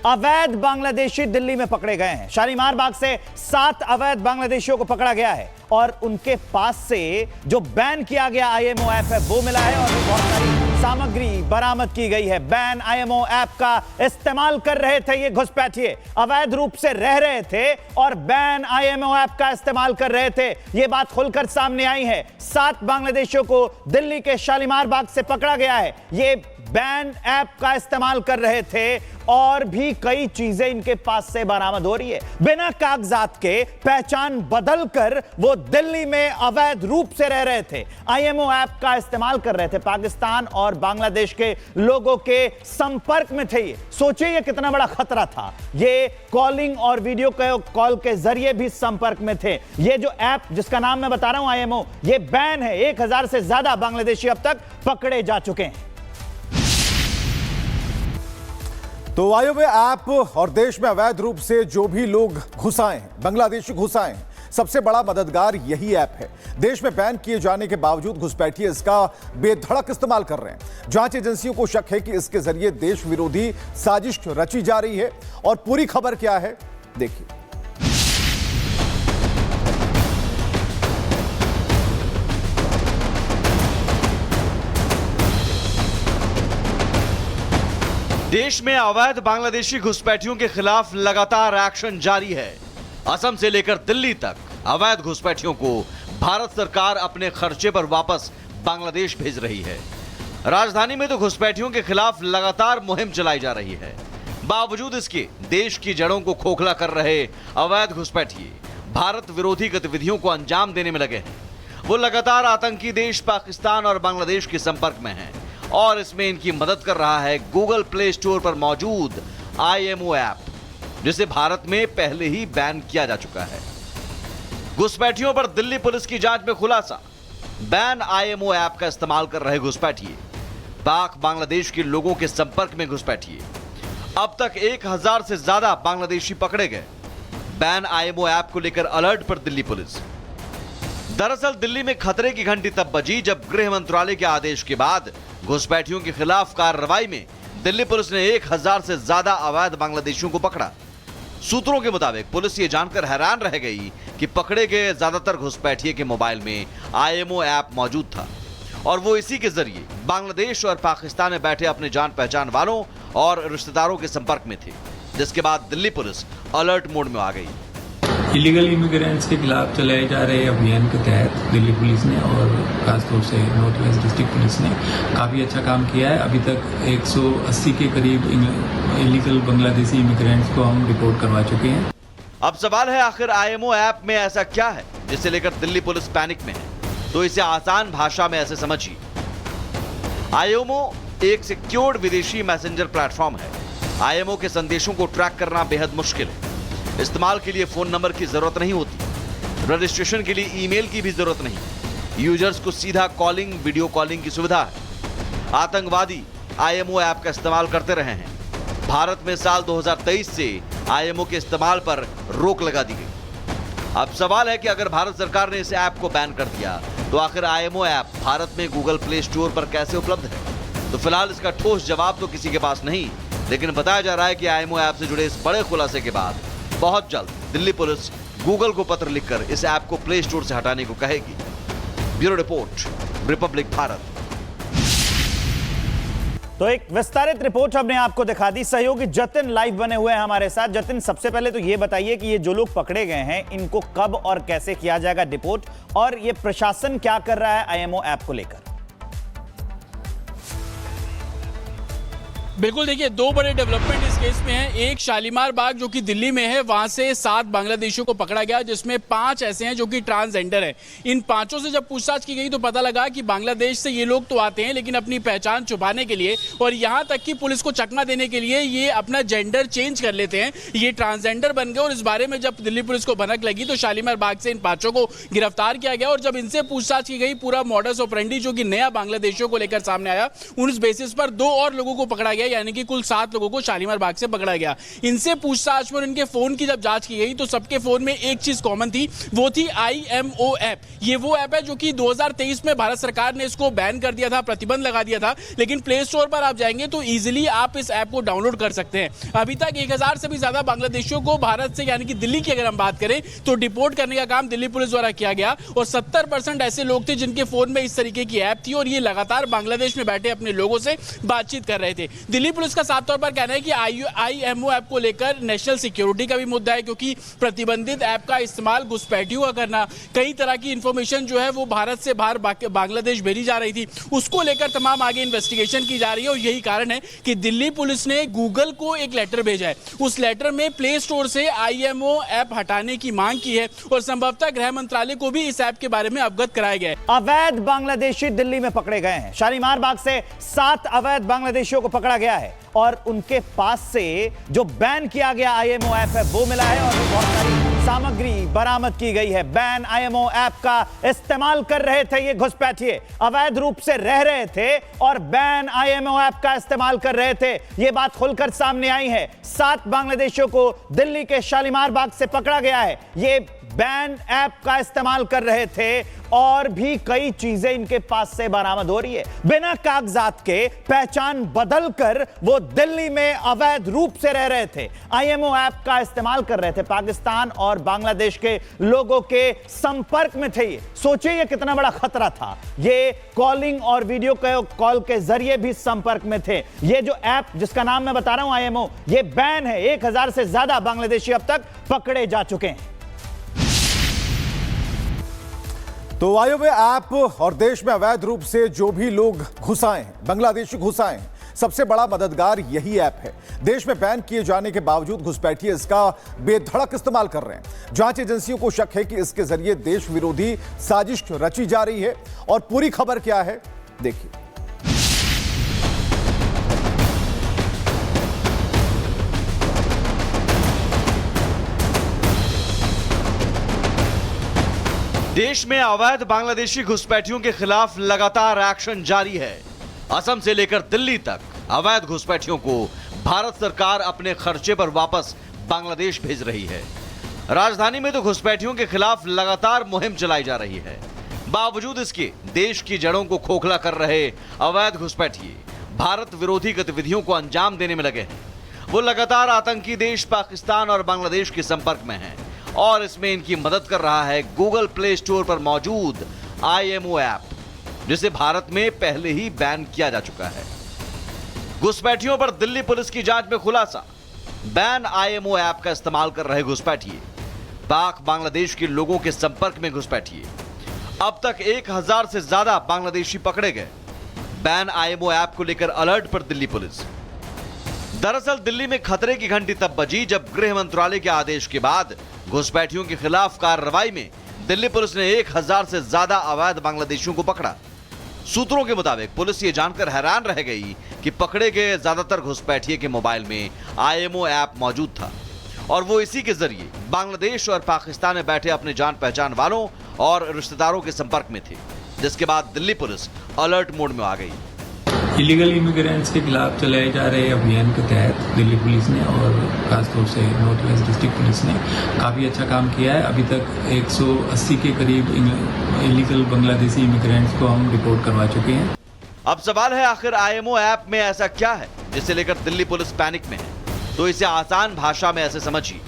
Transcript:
अवैध बांग्लादेशी दिल्ली में पकड़े गए हैं। शालीमार बाग से 7 अवैध बांग्लादेशियों को पकड़ा गया है और उनके पास से जो बैन किया गया आईएमओ ऐप है वो मिला है और भी बहुत सारी सामग्री बरामद की गई है। बैन आईएमओ ऐप का इस्तेमाल कर रहे थे ये घुसपैठिए, अवैध रूप से रह रहे थे और बैन आईएमओ ऐप का इस्तेमाल कर रहे थे। ये बात खुलकर सामने आई है। 7 बांग्लादेशियों को दिल्ली के शालीमार बाग से पकड़ा गया है। ये बैन ऐप का इस्तेमाल कर रहे थे और भी कई चीजें इनके पास से बरामद हो रही है। बिना कागजात के पहचान बदलकर वो दिल्ली में अवैध रूप से रह रहे थे, आईएमओ ऐप का इस्तेमाल कर रहे थे, पाकिस्तान और बांग्लादेश के लोगों के संपर्क में थे। ये सोचिए ये कितना बड़ा खतरा था। ये कॉलिंग और वीडियो कॉल के जरिए भी संपर्क में थे। ये जो ऐप जिसका नाम मैं बता रहा हूं आईएमओ, ये बैन है। 1000 से ज्यादा बांग्लादेशी अब तक पकड़े जा चुके हैं। तो आईएमओ ऐप और देश में अवैध रूप से जो भी लोग घुसाए हैं, बांग्लादेशी घुसाए हैं, सबसे बड़ा मददगार यही ऐप है। देश में बैन किए जाने के बावजूद घुसपैठिए इसका बेधड़क इस्तेमाल कर रहे हैं। जांच एजेंसियों को शक है कि इसके जरिए देश विरोधी साजिश रची जा रही है। और पूरी खबर क्या है, देखिए। देश में अवैध बांग्लादेशी घुसपैठियों के खिलाफ लगातार एक्शन जारी है। असम से लेकर दिल्ली तक अवैध घुसपैठियों को भारत सरकार अपने खर्चे पर वापस बांग्लादेश भेज रही है। राजधानी में तो घुसपैठियों के खिलाफ लगातार मुहिम चलाई जा रही है। बावजूद इसके देश की जड़ों को खोखला कर रहे अवैध घुसपैठिए भारत विरोधी गतिविधियों को अंजाम देने में लगे हैं। वो लगातार आतंकी देश पाकिस्तान और बांग्लादेश के संपर्क में हैं और इसमें इनकी मदद कर रहा है गूगल प्ले स्टोर पर मौजूद आईएमओ ऐप, जिसे भारत में पहले ही बैन किया जा चुका है। घुसपैठियों पर दिल्ली पुलिस की जांच में खुलासा, बैन आईएमओ ऐप का इस्तेमाल कर रहे घुसपैठिए पाक बांग्लादेश के लोगों के संपर्क में घुसपैठिए। अब तक 1000 से ज्यादा बांग्लादेशी पकड़े गए। बैन आईएमओ ऐप को लेकर अलर्ट पर दिल्ली पुलिस। दरअसल दिल्ली में खतरे की घंटी तब बजी जब गृह मंत्रालय के आदेश के बाद घुसपैठियों के खिलाफ कार्रवाई में दिल्ली पुलिस ने 1000 से ज्यादा अवैध बांग्लादेशियों को पकड़ा। सूत्रों के मुताबिक पुलिस ये जानकर हैरान रह गई कि पकड़े गए ज्यादातर घुसपैठिए के मोबाइल में आईएमओ ऐप मौजूद था और वो इसी के जरिए बांग्लादेश और पाकिस्तान में बैठे अपने जान पहचान वालों और रिश्तेदारों के संपर्क में थे, जिसके बाद दिल्ली पुलिस अलर्ट मोड में आ गई। इलीगल इमिग्रेंट्स के खिलाफ चलाए जा रहे अभियान के तहत दिल्ली पुलिस ने और खासतौर से नॉर्थ वेस्ट डिस्ट्रिक्ट पुलिस ने काफ़ी अच्छा काम किया है। अभी तक 180 के करीब इलीगल बांग्लादेशी इमिग्रेंट्स को हम रिपोर्ट करवा चुके हैं। अब सवाल है, आखिर आईएमओ ऐप में ऐसा क्या है जिसे लेकर दिल्ली पुलिस पैनिक में है? तो इसे आसान भाषा में ऐसे समझिए। आईएमओ एक सिक्योर्ड विदेशी मैसेंजर प्लेटफॉर्म है। आईएमओ के संदेशों को ट्रैक करना बेहद मुश्किल है। इस्तेमाल के लिए फोन नंबर की जरूरत नहीं होती, रजिस्ट्रेशन के लिए ईमेल की भी जरूरत नहीं। यूजर्स को सीधा कॉलिंग, वीडियो कॉलिंग की सुविधा है। आतंकवादी आईएमओ ऐप का इस्तेमाल करते रहे हैं। भारत में साल 2023 से आईएमओ के इस्तेमाल पर रोक लगा दी गई। अब सवाल है कि अगर भारत सरकार ने इस ऐप को बैन कर दिया तो आखिर आईएमओ ऐप भारत में गूगल प्ले स्टोर पर कैसे उपलब्ध है? तो फिलहाल इसका ठोस जवाब तो किसी के पास नहीं, लेकिन बताया जा रहा है कि आईएमओ ऐप से जुड़े इस बड़े खुलासे के बाद बहुत जल्द दिल्ली पुलिस गूगल को पत्र लिखकर इस ऐप को प्ले स्टोर से हटाने को कहेगी। Bureau report, Republic Bharat. तो एक विस्तारित रिपोर्ट हमने आपको दिखा दी। सहयोगी जतिन लाइव बने हुए हैं हमारे साथ। जतिन, सबसे पहले तो ये बताइए कि ये जो लोग पकड़े गए हैं इनको कब और कैसे किया जाएगा डिपोर्ट, और ये प्रशासन क्या कर रहा है आईएमओ ऐप को लेकर? बिल्कुल, देखिए 2 बड़े डेवलपमेंट इस केस में हैं। एक शालीमार बाग जो कि दिल्ली में है, वहां से 7 बांग्लादेशियों को पकड़ा गया, जिसमें 5 ऐसे हैं जो कि ट्रांसजेंडर हैं। इन 5 से जब पूछताछ की गई तो पता लगा कि बांग्लादेश से ये लोग तो आते हैं लेकिन अपनी पहचान छुपाने के लिए और यहां तक कि पुलिस को चकमा देने के लिए ये अपना जेंडर चेंज कर लेते हैं, ये ट्रांसजेंडर बन गए। और इस बारे में जब दिल्ली पुलिस को भनक लगी तो शालीमार बाग से इन 5 को गिरफ्तार किया गया और जब इनसे पूछताछ की गई, पूरा मॉडस ऑपरेंडी जो कि नया बांग्लादेशियों को लेकर सामने आया, उस बेसिस पर 2 और लोगों को पकड़ा गया। यानी कि कुल 7 लोगों को शालीमार बाग से पकड़ा गया। इनसे पूछताछ में इनके फोन की जब जांच की गई तो सबके फोन में एक चीज कॉमन थी, वो थी IMO ऐप। ये वो ऐप है जो कि 2023 में भारत सरकार ने इसको बैन कर दिया था, प्रतिबंध लगा दिया था, लेकिन प्ले स्टोर पर आप जाएंगे तो इजीली आप इस ऐप को डाउनलोड कर सकते हैं। अभी तक 1000 से भी ज्यादा बांग्लादेशियों को भारत से यानी कि दिल्ली की अगर हम बात करें तो डिपोर्ट करने का काम दिल्ली पुलिस द्वारा किया गया और 70% ऐसे लोग थे जिनके फोन में इस तरीके की ऐप थी और ये लगातार बांग्लादेश में बैठे अपने लोगों से बातचीत कर रहे थे। दिल्ली पुलिस का साफ तौर पर कहना है कि IMO ऐप को लेकर नेशनल सिक्योरिटी का भी मुद्दा है, क्योंकि प्रतिबंधित ऐप का इस्तेमाल घुसपैठियों का करना, कई तरह की इंफॉर्मेशन जो है वो भारत से बाहर बांग्लादेश भेजी जा रही थी, उसको लेकर तमाम आगे इन्वेस्टिगेशन की जा रही है। और यही कारण है कि दिल्ली पुलिस ने गूगल को एक लेटर भेजा है। उस लेटर में प्ले स्टोर से IMO ऐप हटाने की मांग की है और संभवतः गृह मंत्रालय को भी इस ऐप के बारे में अवगत कराया गया है। अवैध बांग्लादेशी दिल्ली में पकड़े गए हैं। शालीमार बाग से 7 अवैध बांग्लादेशियों को पकड़ा गया है और उनके पास से जो बैन किया गया IMO ऐप है वो मिला है और बहुत सारी सामग्री बरामद की गई है। बैन IMO ऐप का इस्तेमाल कर रहे थे ये घुसपैठिए, अवैध रूप से रह रहे थे और बैन IMO ऐप का इस्तेमाल कर रहे थे। ये बात खुलकर सामने आई है। 7 बांग्लादेशियों को दिल्ली के शालीमार बाग से पकड़ा गया है। ये बैन ऐप का इस्तेमाल कर रहे थे और भी कई चीजें इनके पास से बरामद हो रही है। बिना कागजात के पहचान बदलकर वो दिल्ली में अवैध रूप से रह रहे थे, IMO ऐप का इस्तेमाल कर रहे थे, पाकिस्तान और बांग्लादेश के लोगों के संपर्क में थे। ये सोचिए ये कितना बड़ा खतरा था। ये कॉलिंग और वीडियो कॉल के जरिए भी संपर्क में थे। ये जो ऐप जिसका नाम मैं बता रहा हूं IMO, ये बैन है। 1000 से ज्यादा बांग्लादेशी अब तक पकड़े जा चुके हैं। तो वायव्य ऐप और देश में अवैध रूप से जो भी लोग घुस आए हैं, बांग्लादेशी घुस आए हैं, सबसे बड़ा मददगार यही ऐप है। देश में बैन किए जाने के बावजूद घुसपैठिए इसका बेधड़क इस्तेमाल कर रहे हैं। जांच एजेंसियों को शक है कि इसके जरिए देश विरोधी साजिश रची जा रही है। और पूरी खबर क्या है, देखिए। देश में अवैध बांग्लादेशी घुसपैठियों के खिलाफ लगातार एक्शन जारी है। असम से लेकर दिल्ली तक अवैध घुसपैठियों को भारत सरकार अपने खर्चे पर वापस बांग्लादेश भेज रही है। राजधानी में तो घुसपैठियों के खिलाफ लगातार मुहिम चलाई जा रही है। बावजूद इसके देश की जड़ों को खोखला कर रहे अवैध घुसपैठिए भारत विरोधी गतिविधियों को अंजाम देने में लगे हैं। वो लगातार आतंकी देश पाकिस्तान और बांग्लादेश के संपर्क में हैं और इसमें इनकी मदद कर रहा है गूगल प्ले स्टोर पर मौजूद IMO ऐप, जिसे भारत में पहले ही बैन किया जा चुका है। घुसपैठियों पर दिल्ली पुलिस की जांच में खुलासा, बैन IMO ऐप का इस्तेमाल कर रहे घुसपैठिए पाक बांग्लादेश के लोगों के संपर्क में घुसपैठिए। अब तक 1000 से ज्यादा बांग्लादेशी पकड़े गए। बैन IMO ऐप को लेकर अलर्ट पर दिल्ली पुलिस। दरअसल दिल्ली में खतरे की घंटी तब बजी जब गृह मंत्रालय के आदेश के बाद घुसपैठियों के खिलाफ कार्रवाई में दिल्ली पुलिस ने 1000 से ज्यादा अवैध बांग्लादेशियों को पकड़ा। सूत्रों के मुताबिक पुलिस ये जानकर हैरान रह गई कि पकड़े गए ज्यादातर घुसपैठिए के मोबाइल में IMO ऐप मौजूद था और वो इसी के जरिए बांग्लादेश और पाकिस्तान में बैठे अपने जान पहचान वालों और रिश्तेदारों के संपर्क में थे, जिसके बाद दिल्ली पुलिस अलर्ट मोड में आ गई। इलीगल इमिग्रेंट्स के खिलाफ चलाए जा रहे अभियान के तहत दिल्ली पुलिस ने और खासतौर से नॉर्थ वेस्ट डिस्ट्रिक्ट पुलिस ने काफ़ी अच्छा काम किया है। अभी तक 180 के करीब इलीगल बांग्लादेशी इमिग्रेंट्स को हम रिपोर्ट करवा चुके हैं। अब सवाल है, आखिर IMO ऐप में ऐसा क्या है जिसे लेकर दिल्ली पुलिस पैनिक में है? तो इसे आसान भाषा में ऐसे समझिए